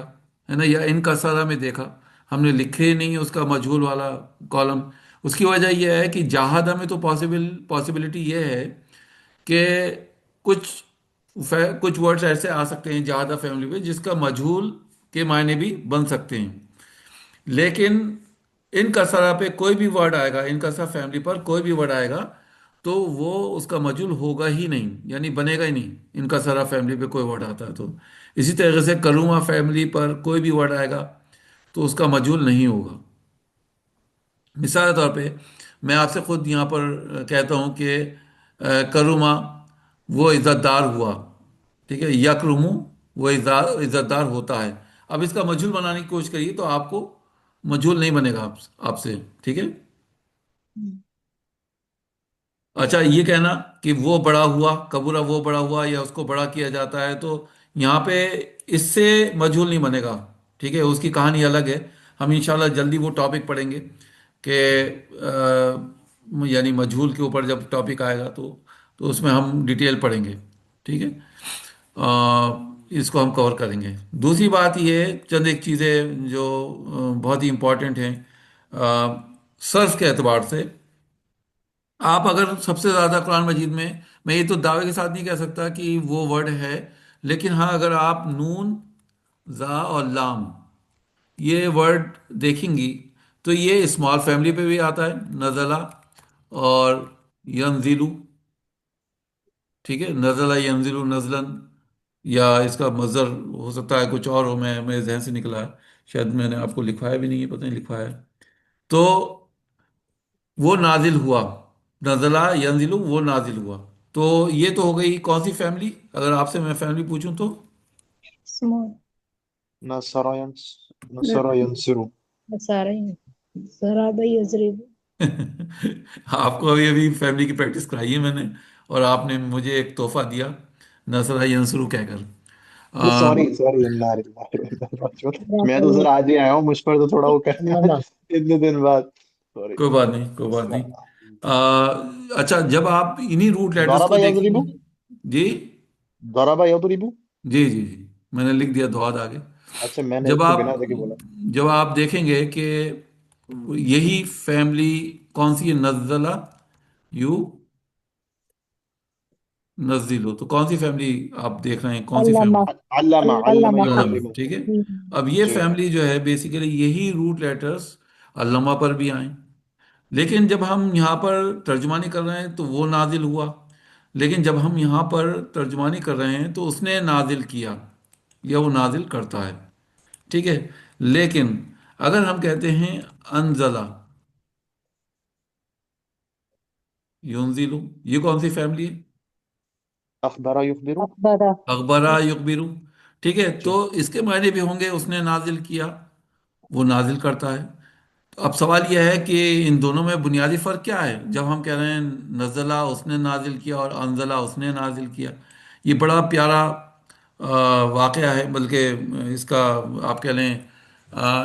ہے نا، یا ان کسرہ میں دیکھا، ہم نے لکھے ہی نہیں اس کا مجہول والا کالم۔ اس کی وجہ یہ ہے کہ جاہدہ میں تو پاسبلٹی یہ ہے کہ کچھ کچھ ورڈز ایسے آ سکتے ہیں جہادہ فیملی میں جس کا مجہول کے معنی بھی بن سکتے ہیں، لیکن ان کسرہ پہ کوئی بھی ورڈ آئے گا، ان کسرہ فیملی پر کوئی بھی ورڈ آئے گا تو وہ اس کا مجہول ہوگا ہی نہیں، یعنی بنے گا ہی نہیں۔ ان کسرہ فیملی پہ کوئی ورڈ آتا ہے تو اسی طریقے سے کرومہ فیملی پر کوئی بھی ورڈ آئے گا تو اس کا مجہول نہیں ہوگا۔ مثال کے طور پہ میں آپ سے خود یہاں پر کہتا ہوں کہ کروما وہ عزت دار ہوا، ٹھیک ہے، یکرمو وہ عزت دار ہوتا ہے۔ اب اس کا مجہول بنانے کی کوشش کریے تو آپ کو مجہول نہیں بنے گا آپ سے، ٹھیک ہے۔ اچھا، یہ کہنا کہ وہ بڑا ہوا، کبورا وہ بڑا ہوا یا اس کو بڑا کیا جاتا ہے، تو یہاں پہ اس سے مجہول نہیں بنے گا، ٹھیک ہے، اس کی کہانی الگ ہے۔ ہم انشاءاللہ جلدی وہ ٹاپک پڑھیں گے کہ یعنی مجہول کے اوپر جب ٹاپک آئے گا تو اس میں ہم ڈیٹیل پڑھیں گے، ٹھیک ہے۔ اس کو ہم کور کریں گے۔ دوسری بات یہ ہے، چند ایک چیزیں جو بہت ہی امپورٹنٹ ہیں صرف کے اعتبار سے۔ آپ اگر سب سے زیادہ قرآن مجید میں یہ تو دعوے کے ساتھ نہیں کہہ سکتا کہ وہ ورڈ ہے، لیکن ہاں اگر آپ نون، زا اور لام یہ ورڈ دیکھیں گی تو یہ اسمال فیملی پہ بھی آتا ہے، نزلہ اور ینزلو، ٹھیک ہے، نزلہ ینزلو نزلن، یا اس کا مصدر ہو سکتا ہے کچھ اور ہو، میرے ذہن سے نکلا ہے، شاید میں نے آپ کو لکھوایا بھی نہیں ہے، پتہ نہیں لکھوایا ہے۔ تو وہ نازل ہوا، نزلہ ینزلو وہ نازل ہوا، تو یہ تو ہو گئی کون سی فیملی؟ اگر آپ سے میں فیملی پوچھوں تو small نصر ينصر. سارا ہی ضرب یضرب آپ کو ابھی فیملی کی پریکٹس کرائی ہے میں نے، اور آپ نے مجھے ایک تحفہ دیا نصرہ ینصرو کہہ کر۔ آ، سوری سوری اللہ اللہ، میں تو رافعی سر آج ہی آیا ہوں، مجھ پر تو تھوڑا وہ کرنا علامہ اتنے دن بعد، سوری۔ کوئی بات نہیں، کوئی بات نہیں۔ اچھا، جب آپ انہی روٹ لیٹرز ضرب کو دیکھیں یضرب، گے، جی ضرب یضرب، جی جی جی، میں نے لکھ دیا دعا آگے۔ اچھا میں نے جب اس کو آپ بنا دیکھ کے بولا۔ جب آپ دیکھیں گے کہ یہی فیملی کون سی ہے، نزلہ یو نزلو، تو کون سی فیملی آپ دیکھ رہے ہیں، کون سی علامہ فیملی؟ علامہ علامہ علامہ علامہ، یعلم، ٹھیک ہے۔ جی اب یہ جی فیملی جو ہے بیسیکلی یہی روٹ لیٹرز علامہ پر بھی آئیں، لیکن جب ہم یہاں پر ترجمانی کر رہے ہیں تو وہ نازل ہوا، لیکن جب ہم یہاں پر ترجمانی کر رہے ہیں تو اس نے نازل کیا یا وہ نازل کرتا ہے، ٹھیک ہے۔ لیکن اگر ہم کہتے ہیں انزلہ ینزلو، یہ کون سی فیملی ہے؟ اخبار یخبرو، اخبارہ اخبارہ یخبرو، ٹھیک ہے، جی تو اس کے معنی بھی ہوں گے اس نے نازل کیا، وہ نازل کرتا ہے۔ تو اب سوال یہ ہے کہ ان دونوں میں بنیادی فرق کیا ہے؟ جب ہم کہہ رہے ہیں نزلہ اس نے نازل کیا اور انزلہ اس نے نازل کیا، یہ بڑا پیارا واقعہ ہے، بلکہ اس کا آپ کہہ لیں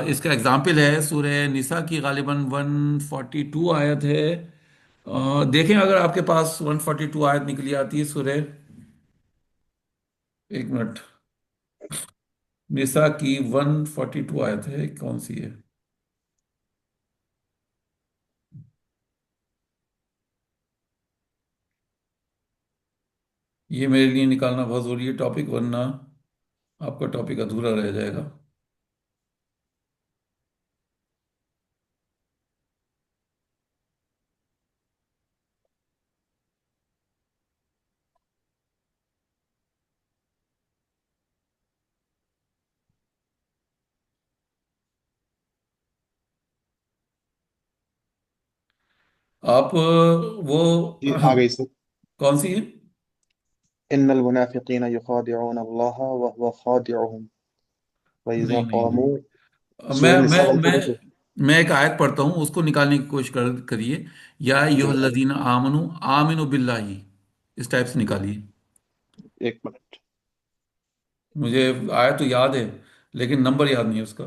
اس کا اگزامپل ہے سورہ نساء کی غالباً 142 آیت ہے۔ دیکھیں اگر آپ کے پاس 142 آیت نکلی آتی ہے سورہ، ایک منٹ، نساء کی 142 آیت ہے، کون سی ہے؟ یہ میرے لیے نکالنا بہت ضروری ہے ٹاپک، ورنہ آپ کا ٹاپک ادھورا رہ جائے گا۔ آپ وہ جی آ گئی سر۔ کون سی ہے؟ ان المنافقین یخادعون اللہ وهو خادعهم وإذا نہیں نہیں قاموا، نہیں، سورہ نساء 142۔ میں ایک آیت پڑھتا ہوں، اس کو نکالنے کی کوشش کریے۔ یا ایھا جی الذین آمنوا آمنوا باللہ، اس ٹائپ سے نکالیے۔ ایک منٹ، مجھے آیت تو یاد ہے لیکن نمبر یاد نہیں ہے اس کا۔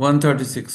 136।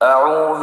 أعوذ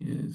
Yes.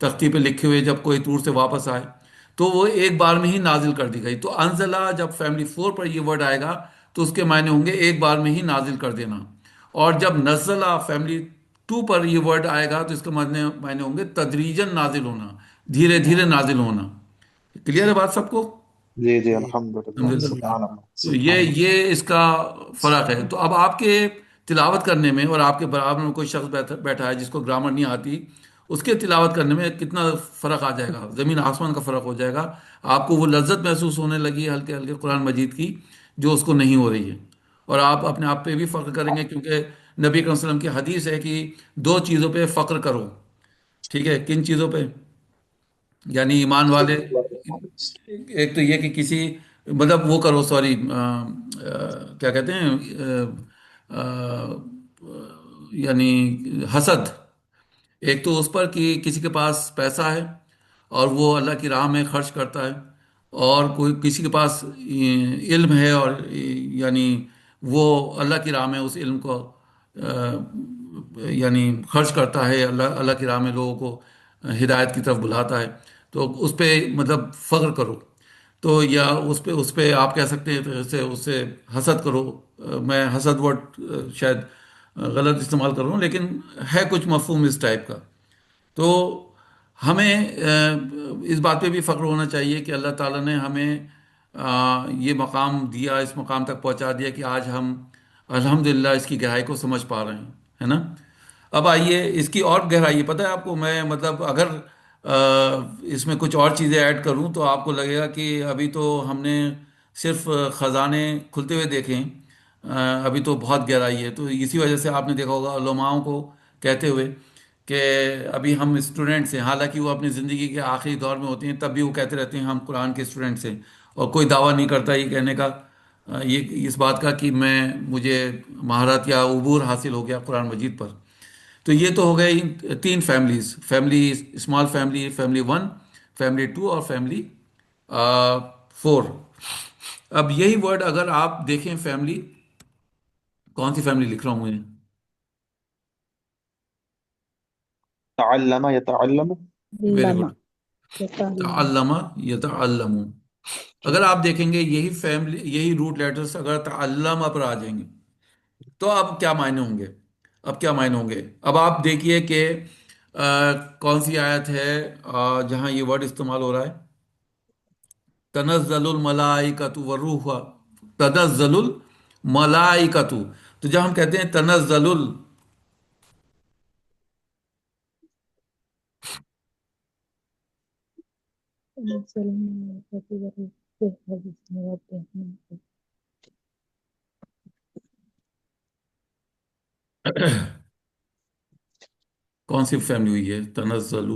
تختی پہ لکھے ہوئے جب کوہ طور سے واپس آئے تو وہ ایک بار میں ہی نازل کر دی گئی. تو انزلہ جب فیملی 4 پر یہ ورڈ آئے گا تو اس کے معنی ہوں گے ایک بار میں ہی نازل کر دینا. اور جب نزلہ فیملی 2 پر یہ ورڈ آئے گا تو اس کے معنی ہوں گے تدریجن نازل ہونا، دھیرے دھیرے نازل ہونا. کلیئر ہے بات سب کو؟ جی جی، جی الحمدللہ، الحمدللہ. سبحان اللہ، تو سبحان اللہ. یہ اس کا فرق ہے. تو اب آپ کے تلاوت کرنے میں اور آپ کے برابر میں کوئی شخص بیٹھا ہے جس کو گرامر نہیں آتی، اس کے تلاوت کرنے میں کتنا فرق آ جائے گا، زمین آسمان کا فرق ہو جائے گا. آپ کو وہ لذت محسوس ہونے لگی ہے ہلکے ہلکے قرآن مجید کی جو اس کو نہیں ہو رہی ہے. اور آپ اپنے آپ پہ بھی فخر کریں گے کیونکہ نبی کریم صلی اللہ علیہ وسلم کی حدیث ہے کہ 2 چیزوں پہ فخر کرو. ٹھیک ہے، کن چیزوں پہ؟ یعنی ایمان والے، ایک تو یہ کہ کسی مطلب وہ کرو، سوری کیا کہتے ہیں، یعنی حسد. ایک تو اس پر کہ کسی کے پاس پیسہ ہے اور وہ اللہ کی راہ میں خرچ کرتا ہے، اور کوئی کسی کے پاس علم ہے اور یعنی وہ اللہ کی راہ میں اس علم کو یعنی خرچ کرتا ہے، اللہ اللہ کی راہ میں لوگوں کو ہدایت کی طرف بلاتا ہے. تو اس پہ مطلب فخر کرو. تو یا اس پہ آپ کہہ سکتے ہیں اس سے حسد کرو. میں حسد ورڈ شاید غلط استعمال کر رہا ہوں لیکن ہے کچھ مفہوم اس ٹائپ کا. تو ہمیں اس بات پہ بھی فخر ہونا چاہیے کہ اللہ تعالیٰ نے ہمیں یہ مقام دیا، اس مقام تک پہنچا دیا کہ آج ہم الحمدللہ اس کی گہرائی کو سمجھ پا رہے ہیں، ہے نا. اب آئیے اس کی اور گہرائی پتہ ہے آپ کو. میں مطلب اگر اس میں کچھ اور چیزیں ایڈ کروں تو آپ کو لگے گا کہ ابھی تو ہم نے صرف خزانے کھلتے ہوئے دیکھے ہیں، ابھی تو بہت گہرائی ہے. تو اسی وجہ سے آپ نے دیکھا ہوگا علماؤں کو کہتے ہوئے کہ ابھی ہم اسٹوڈنٹس ہیں، حالانکہ وہ اپنی زندگی کے آخری دور میں ہوتے ہیں تب بھی وہ کہتے رہتے ہیں ہم قرآن کے اسٹوڈنٹس ہیں، اور کوئی دعویٰ نہیں کرتا یہ کہنے کا، یہ اس بات کا کہ مجھے مہارت یا عبور حاصل ہو گیا قرآن مجید پر. تو یہ تو ہو گئی 3 families, family small family, family 1، family 2 اور فیملی 4. اب یہی ورڈ اگر آپ دیکھیں فیملی، کون سی فیملی لکھ رہا ہوں میں؟ تعلم يتعلم. ویری علامہ گڈ. یتعلم. تعلم یتعلم. اگر آپ دیکھیں گے یہی فیملی، یہی روٹ لیٹرز اگر تعلم پر آ جائیں گے تو اب کیا معنی ہوں گے؟ اب کیا معنی ہوں گے؟ اب آپ دیکھیے کہ کون سی آیت ہے جہاں یہ ورڈ استعمال ہو رہا ہے، تنزل الملائکۃ والروح. تنزل الملائکۃ. تو جب ہم کہتے ہیں تنزل کون سی فیملی ہوئی ہے؟ تنزل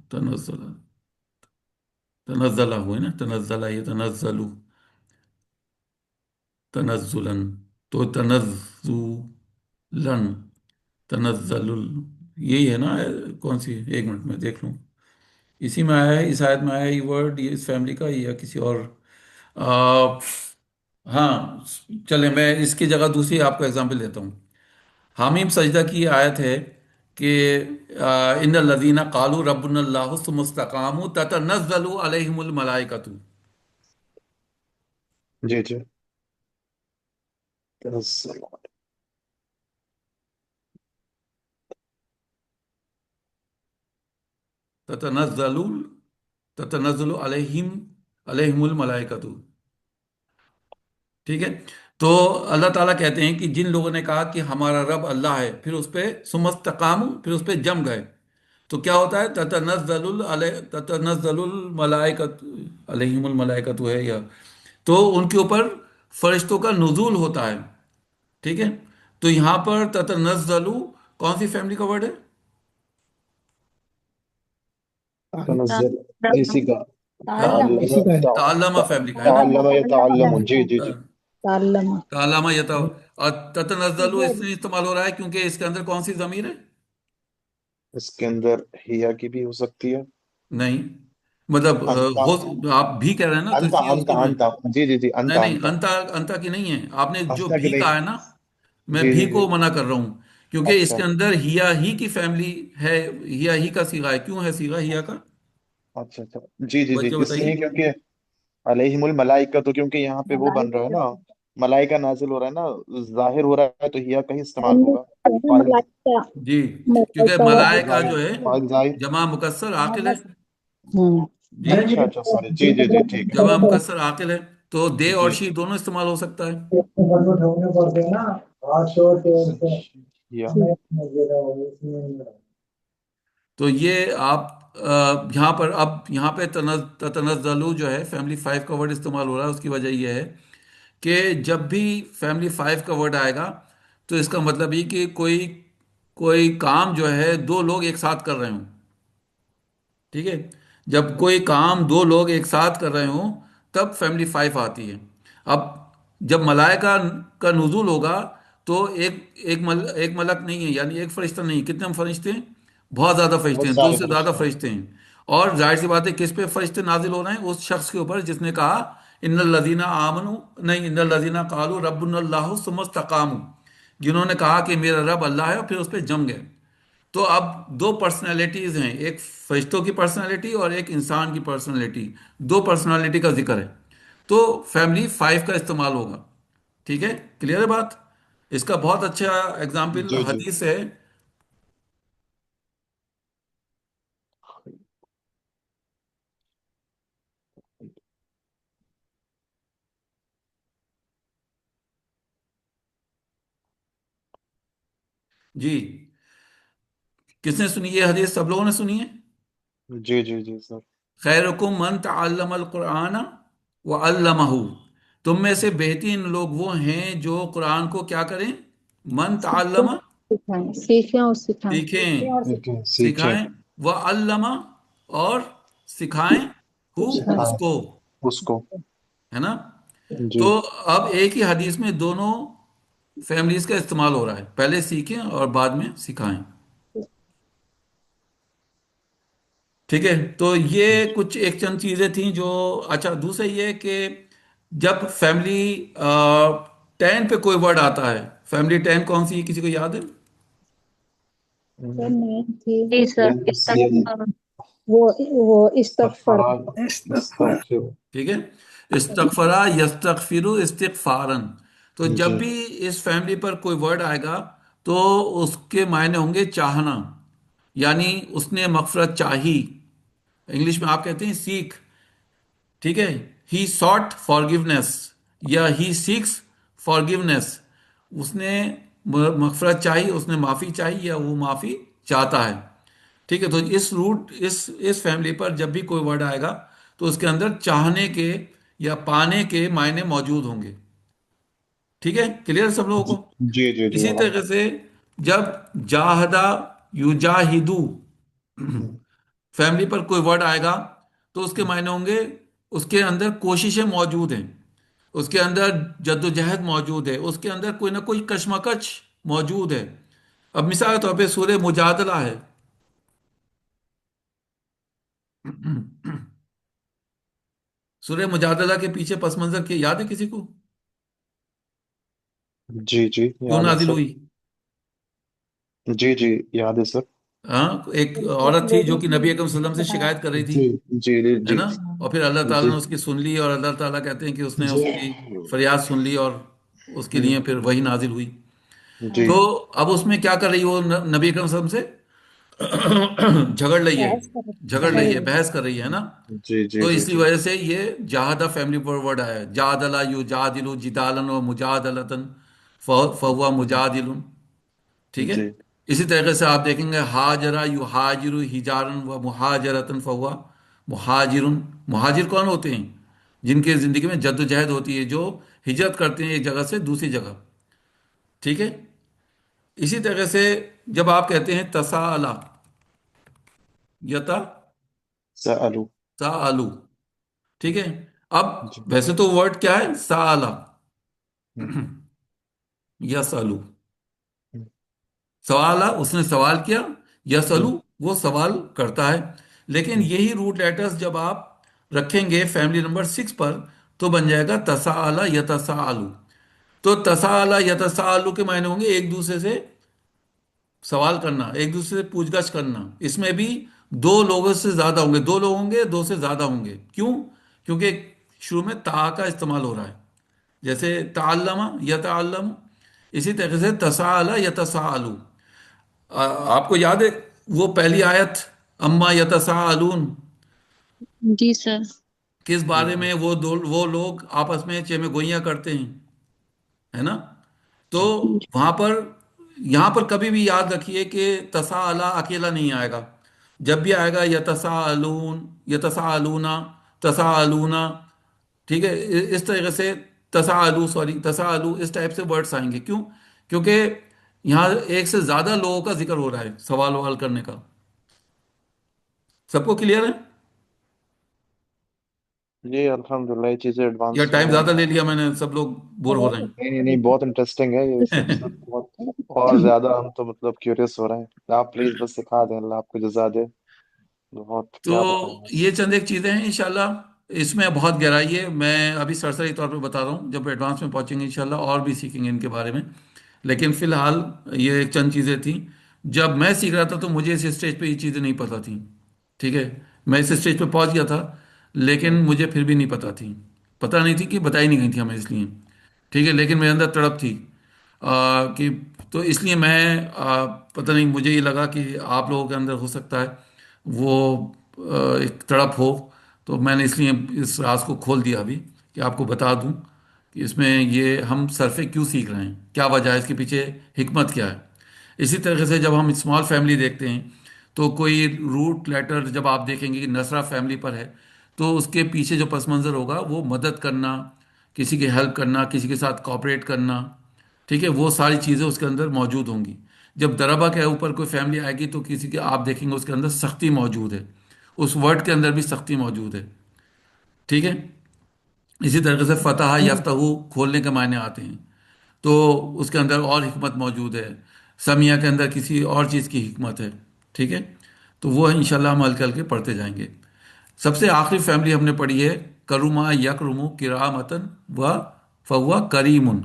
تنزل تنزلہ ہوئے نا، تنزلہ یہ تنزل تنزلا. تو تنزلن تنزل یہی ہے نا. کون سی؟ ایک منٹ میں دیکھ لوں. اسی میں آیا ہے، اس آیت میں آیا ہے یہ ورڈ، یہ اس فیملی کا یا کسی اور ہاں چلیں میں اس کی جگہ دوسری آپ کو اگزامپل دیتا ہوں. حامیم سجدہ کی آیت ہے کہ ان الذین قالوا ربنا اللہ ثم استقاموا تتنزل علیہم الملائکۃ. جی جی، تنزل. تتنزل تتنزل علیہم الملائکۃ. ٹھیک ہے. تو اللہ تعالیٰ کہتے ہیں کہ جن لوگوں نے کہا کہ ہمارا رب اللہ ہے، پھر اس پہ ثم استقاموا، پھر اس پہ جم گئے، تو کیا ہوتا ہے؟ تتنزل الملائکۃ علیہم الملائکۃ ہے یا تو ان کے اوپر فرشتوں کا نزول ہوتا ہے. ٹھیک ہے. تو یہاں پر تتنزل کون سی فیملی کا ورڈ ہے؟ تنزل اسی کا. تعلم. اسی کا ہے. تعلمہ فیملی کا ہے نا. تعلم يتعلم. جی جی جی. تعلم. تعلمہ اور تتنزل اس لیے استعمال ہو رہا ہے کیونکہ اس کے اندر کون سی ضمیر ہے؟ اس کے اندر ہیا کی بھی ہو سکتی ہے. نہیں مطلب انتا آپ بھی کہہ رہے ہیں نا تو اس انتا لیے اس انتا کو میں انتا. جی جی جی، نہیں انتا نہیں انتا. انتا انتا کی نہیں ہے. آپ نے جو انتا کی بھی نہیں. کہا ہے نا، میں جی بھی جی جی. کو منع کر رہا ہوں کیونکہ اس اچھا کے اندر ہیا ہی کی فیملی ہے، ہیا ہی کا صیغہ ہے. کیوں ہے صیغہ ہیا کا؟ اچھا اچھا، جی جی جی، بچے اس بتائیے. لیے کیونکہ علیہم الملائکہ، تو کیونکہ یہاں پہ وہ بن رہا ہے ملائکہ نا، ملائکہ نازل ہو رہا ہے نا، ظاہر ہو رہا ہے، تو ہیا کا ہی استعمال فیملی ہوگا. ہے نا، فائل ملائکہ جی، کیونکہ ملائکہ فائل ملائکہ زائد، جو ہے فائل زائد. جمع مکسر عاقل ہے. ہوں جی، اچھا اچھا، سوری، جی جی جی، ٹھیک ہے. جمع مکسر عاقل ہے، تو دے اور جی، شی دونوں استعمال ہو سکتا ہے. یا تو یہ آپ یہاں پر اب یہاں پہ تتنزلو جو ہے فیملی 5 کا ورڈ استعمال ہو رہا ہے. اس کی وجہ یہ ہے کہ جب بھی فیملی 5 کا ورڈ آئے گا تو اس کا مطلب یہ کہ کوئی کام جو ہے دو لوگ ایک ساتھ کر رہے ہوں. ٹھیک ہے، جب کوئی کام دو لوگ ایک ساتھ کر رہے ہوں تب فیملی 5 آتی ہے. اب جب ملائکہ کا نزول ہوگا تو ایک ملک نہیں ہے، یعنی ایک فرشتہ نہیں. کتنے ہم فرشتے ہیں؟ بہت زیادہ فرشتے بہت ہیں، دو سارے سے زیادہ فرشتے ہیں. فرشتے ہیں. اور ظاہر سی بات ہے کس پہ فرشتے نازل ہو رہے ہیں؟ اس شخص کے اوپر جس نے کہا ان الذین آمنوا، نہیں، ان الذین قالوا ربنا اللہ ثم استقاموا، جنہوں نے کہا کہ میرا رب اللہ ہے اور پھر اس پہ جم گئے. تو اب دو پرسنالٹیز ہیں، ایک فرشتوں کی پرسنالٹی اور ایک انسان کی پرسنالٹی. دو پرسنالٹی کا ذکر ہے، تو فیملی 5 کا استعمال ہوگا. ٹھیک ہے، کلیئر ہے بات؟ اس کا بہت اچھا اگزامپل جی جی حدیث ہے. جی، کس نے سنی یہ حدیث؟ سب لوگوں نے سنی ہے. جی جی جی سر. خیرکم من تعلم القرآن وعلمہ، تم میں سے بہترین لوگ وہ ہیں جو قرآن کو کیا کریں؟ من تعلم، سیکھیں اور سکھائیں. سیکھیں، ٹھیک ہے، سیکھیں، سکھائیں. وعلمہ، اور سکھائیں ہو، اس سکھائیں کو. اس کو. ہے نا؟ جی تو اب ایک ہی حدیث میں دونوں فیملیز کا استعمال ہو رہا ہے، پہلے سیکھیں اور بعد میں سکھائیں. ٹھیک ہے، تو یہ کچھ ایک چند چیزیں تھیں جو. اچھا، دوسرا یہ کہ جب فیملی 10 پہ کوئی ورڈ آتا ہے، فیملی 10 کون سی ہے؟ کسی کو یاد ہے؟ سر مین تھی جی سر، سی، وہ استغفر. استغفار، استغفر. استغفر. ٹھیک ہے، استغفرا یستغفر استغفارن. تو جب جی بھی اس فیملی پر کوئی ورڈ آئے گا تو اس کے معنی ہوں گے چاہنا، یعنی اس نے مغفرت چاہی. انگلش میں آپ کہتے ہیں سیکھ. ٹھیک ہے، ہی ساٹ فارگیونیس یا ہی سیکس فارگیونیس. اس نے مغفرت چاہی، اس نے معافی چاہی یا وہ معافی چاہتا ہے. ٹھیک ہے، تو اس فیملی پر جب بھی کوئی ورڈ آئے گا تو اس کے اندر چاہنے کے یا پانے کے معنی موجود ہوں گے. ٹھیک ہے، کلیئر سب لوگوں جی کو؟ جی جی جی، اسی الحمد طریقے سے جب جاہدہ یجاہدو للہ. فیملی پر کوئی ورڈ آئے گا تو اس کے معنی ہوں گے اس کے اندر کوششیں موجود ہیں، اس کے اندر جد و جہد موجود ہے، اس کے اندر کوئی نہ کوئی کشمکش موجود ہے. اب مثال کے طور پہ سورہ مجادلہ ہے. سورہ مجادلہ کے پیچھے پس منظر کی یاد ہے کسی کو؟ جی جی، کیوں یاد ہے نازل سر. ہوئی؟ جی جی، یاد ہے سر. ہاں، ایک عورت تھی جو کہ نبی اکرم صلی اللہ علیہ وسلم سے شکایت کر رہی تھی، جی جی جی ہے جی نا؟ اور پھر اللہ تعالیٰ جی نے اس کی سن لی، اور اللہ تعالیٰ کہتے ہیں کہ اس نے جی اس کی فریاد سن لی اور اس کے لیے پھر وہی نازل ہوئی. جی تو اب اس میں کیا کر رہی ہے وہ؟ نبی اکرم صلی اللہ علیہ وسلم سے جھگڑ رہی ہے، بحث کر رہی ہے نا؟ جی جی تو جی اسی جی وجہ سے یہ جاہدہ فیملی پر ورڈ آیا ہے. جادلہ یو جادل جدالن و مجادلتن فہو مجادل. ٹھیک ہے، جی اسی طریقے سے آپ دیکھیں گے ہاجرہ یو ہاجر ہجارن و مہاجرتن فہو مہاجرن. مہاجر کون ہوتے ہیں؟ جن کے زندگی میں جد و جہد ہوتی ہے، جو ہجرت کرتے ہیں ایک جگہ سے دوسری جگہ. ٹھیک ہے، اسی طریقے سے جب آپ کہتے ہیں تسالہ، یتا سألو. سالو. ٹھیک ہے، اب جی ویسے تو ورڈ کیا ہے؟ سالہ یا سالو. سوال، اس نے سوال کیا. یسلو، وہ سوال کرتا ہے. لیکن یہی روٹ لیٹرز جب آپ رکھیں گے فیملی نمبر 6 پر تو بن جائے گا تساءلہ یتساءلو. تو تساءلہ یتساءلو کے معنی ہوں گے ایک دوسرے سے سوال کرنا، ایک دوسرے سے پوچھ گچھ کرنا، اس میں بھی دو لوگوں سے زیادہ ہوں گے، دو لوگ ہوں گے، دو سے زیادہ ہوں گے، کیوں؟ کیونکہ شروع میں تا کا استعمال ہو رہا ہے، جیسے تعلم یتعلم، اسی طریقے سے تساءل یتساءلو۔ آپ کو یاد ہے وہ پہلی آیت اما یتساءلون، جی سر۔ کس بارے میں؟ وہ لوگ آپس میں چہ میں گوئیاں کرتے ہیں، ہے نا؟ تو وہاں پر، یہاں پر کبھی بھی یاد رکھیے کہ تساءل اکیلا نہیں آئے گا، جب بھی آئے گا یتساءلون، یتساءلونا، تساءلونا، ٹھیک ہے، اس طریقے سے تساءلو، اس ٹائپ سے ورڈس آئیں گے، کیوں؟ کیونکہ یہاں ایک سے زیادہ لوگوں کا ذکر ہو رہا ہے سوال وال کرنے کا۔ سب کو کلیئر ہے؟ جی الحمدللہ یہ چیزیں یا ایڈوانس میں ٹائم ہیں۔ زیادہ لے لیا میں نے؟ سب لوگ بور ہو رہے نہیں نہیں نہیں، بہت انٹرسٹنگ ہے یہ سب سے، بہت اور زیادہ ہم تو مطلب کیوریس ہو رہے ہیں۔ آپ پلیز بس سکھا دیں، اللہ آپ کو جزا دے، بہت تو کیا بتائیں بس۔ یہ چند ایک چیزیں ہیں انشاءاللہ، اس میں بہت گہرائی ہے، میں ابھی سرسری طور پہ بتا رہا ہوں، جب ایڈوانس میں پہنچیں گے انشاءاللہ اور بھی سیکھیں گے ان کے بارے میں، لیکن فی الحال یہ ایک چند چیزیں تھیں۔ جب میں سیکھ رہا تھا تو مجھے اس اسٹیج پہ یہ چیزیں نہیں پتہ تھیں، ٹھیک ہے، میں اس اسٹیج پہ پہنچ گیا تھا لیکن مجھے پھر بھی نہیں پتہ تھی، پتہ نہیں تھی کہ بتائی نہیں گئی تھی ہمیں، اس لیے ٹھیک ہے، لیکن میرے اندر تڑپ تھی کہ تو اس لیے میں پتہ نہیں، مجھے یہ لگا کہ آپ لوگوں کے اندر ہو سکتا ہے وہ ایک تڑپ ہو، تو میں نے اس لیے اس راز کو کھول دیا ابھی کہ آپ کو بتا دوں کہ اس میں یہ ہم صرفے کیوں سیکھ رہے ہیں، کیا وجہ ہے، اس کے پیچھے حکمت کیا ہے۔ اسی طریقے سے جب ہم اسمال فیملی دیکھتے ہیں تو کوئی روٹ لیٹر جب آپ دیکھیں گے کہ نصرہ فیملی پر ہے تو اس کے پیچھے جو پس منظر ہوگا وہ مدد کرنا، کسی کی ہیلپ کرنا، کسی کے ساتھ کوآپریٹ کرنا، ٹھیک ہے، وہ ساری چیزیں اس کے اندر موجود ہوں گی۔ جب دربا کے اوپر کوئی فیملی آئے گی تو کسی کے آپ دیکھیں گے اس کے اندر سختی موجود ہے، اس ورڈ کے اندر بھی سختی موجود ہے، ٹھیک ہے۔ اسی طریقے سے فتح یفتح کھولنے کے معنی آتے ہیں، تو اس کے اندر اور حکمت موجود ہے، سمیہ کے اندر کسی اور چیز کی حکمت ہے، ٹھیک ہے، تو وہ انشاءاللہ ہم ہلکے ہلکے پڑھتے جائیں گے۔ سب سے آخری فیملی ہم نے پڑھی ہے کرما یکرمو کرامتن و فوا کریمن،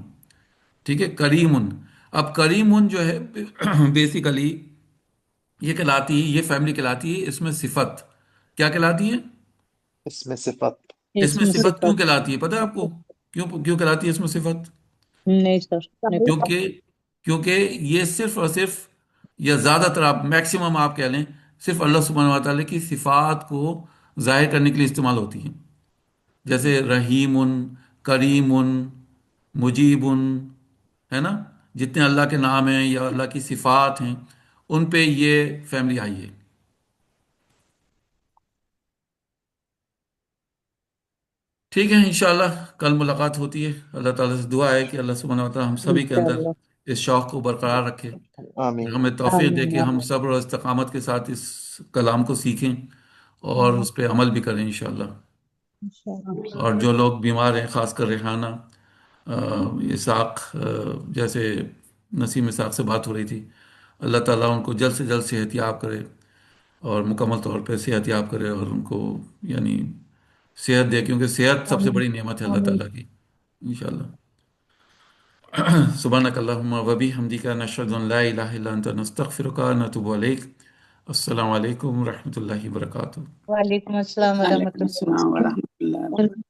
ٹھیک ہے، کریمن۔ اب کریمن جو ہے بیسیکلی یہ کہلاتی ہے، یہ فیملی کہلاتی ہے اس میں صفت، کیا کہلاتی ہے؟ اس میں صفت، اس میں صفت کیوں کہلاتی ہے پتہ ہے آپ کو؟ کیوں کہلاتی ہے اس میں صفت؟ نہیں سر، نہیں پتا۔ کیونکہ یہ صرف اور صرف، یا زیادہ تر آپ میکسیمم آپ کہہ لیں، صرف اللہ سبحانہ و تعالیٰ کی صفات کو ظاہر کرنے کے لیے استعمال ہوتی ہیں، جیسے رحیم، کریم، مجیب، ہے نا، جتنے اللہ کے نام ہیں یا اللہ کی صفات ہیں ان پہ یہ فیملی آئی ہے۔ ٹھیک ہے، انشاءاللہ کل ملاقات ہوتی ہے، اللہ تعالیٰ سے دعا ہے کہ اللہ سبحانہ و تعالیٰ ہم سبھی کے اندر انشاءاللہ، اس شوق کو برقرار رکھے، آمین۔ ہمیں توفیق دے آمین کہ ہم آمین صبر اور استقامت کے ساتھ اس کلام کو سیکھیں اور اس پہ عمل بھی کریں انشاءاللہ۔ انشاءاللہ۔ اور جو لوگ بیمار ہیں، خاص کر ریحانہ، اسحاق، جیسے نسیم اسحاق سے بات ہو رہی تھی، اللہ تعالیٰ ان کو جلد سے جلد صحت یاب کرے اور مکمل طور پہ صحت یاب کرے، اور ان کو یعنی صحت دے، کیونکہ صحت سب سے آمین بڑی نعمت ہے اللہ آمین۔ تعالیٰ کی، انشاءاللہ۔ سبحانک اللہم و بحمدک نشہد ان لا الہ الا انت نستغفرک و نتوب الیک۔ السلام علیکم ورحمۃ اللہ وبرکاتہ۔ وعلیکم السلام ورحمۃ وعلیکم اللہ۔ السلام ورحمۃ اللہ وبرکاتہ۔